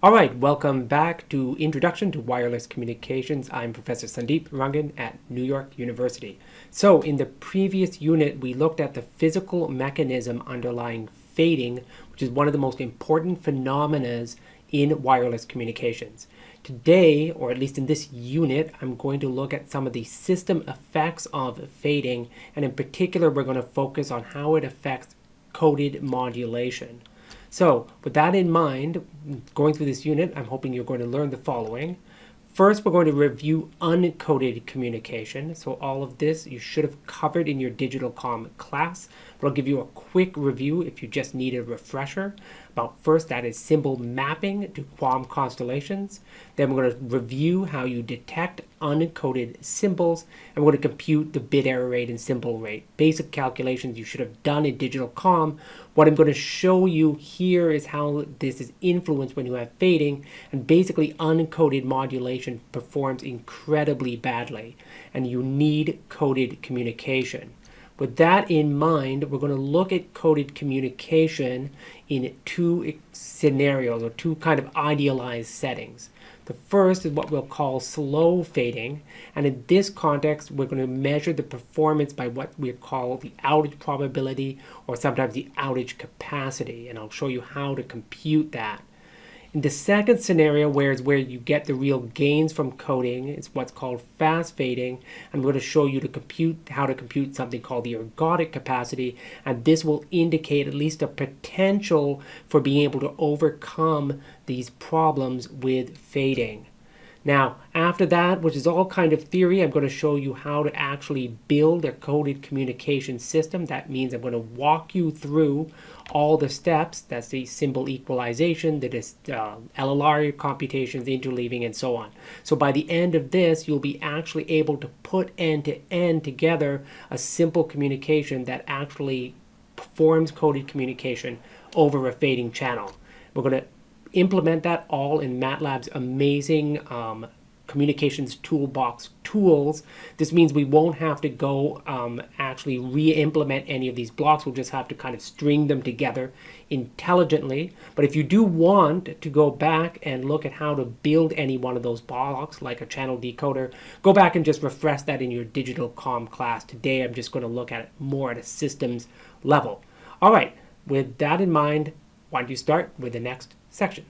All right, welcome back to Introduction to Wireless Communications. I'm Professor Sundeep Rangan at New York University. So in the previous unit, we looked at the physical mechanism underlying fading, which is one of the most important phenomena in wireless communications. Today, or at least in this unit, I'm going to look at some of the system effects of fading, and in particular, we're going to focus on how it affects coded modulation. So with that in mind, going through this unit, I'm hoping you're going to learn the following. First, we're going to review uncoded communication. So all of this you should have covered in your digital comm class, but I'll give you a quick review if you just need a refresher. About first, that is symbol mapping to Comm constellations. Then we're going to review how you detect uncoded symbols, and we're going to compute the bit error rate and symbol rate. Basic calculations you should have done in digital comm. What I'm going to show you here is how this is influenced when you have fading, and basically uncoded modulation performs incredibly badly, and you need coded communication. With that in mind, we're going to look at coded communication in two scenarios, or two kind of idealized settings. The first is what we'll call slow fading, and in this context, we're going to measure the performance by what we call the outage probability, or sometimes the outage capacity, and I'll show you how to compute that. In the second scenario, where you get the real gains from coding, it's what's called fast fading. I'm going to show you how to compute something called the ergodic capacity, and this will indicate at least a potential for being able to overcome these problems with fading. Now, after that, which is all kind of theory, I'm going to show you how to actually build a coded communication system. That means I'm going to walk you through all the steps. That's the symbol equalization, the LLR computations, interleaving, and so on. So by the end of this, you'll be actually able to put end-to-end together a simple communication that actually performs coded communication over a fading channel. We're going to implement that all in MATLAB's amazing communications toolbox tools. This means we won't have to go actually re-implement any of these blocks. We'll just have to kind of string them together intelligently. But if you do want to go back and look at how to build any one of those blocks, like a channel decoder, go back and just refresh that in your digital comm class. Today, I'm just going to look at it more at a systems level. All right, with that in mind, why don't you start with the next section?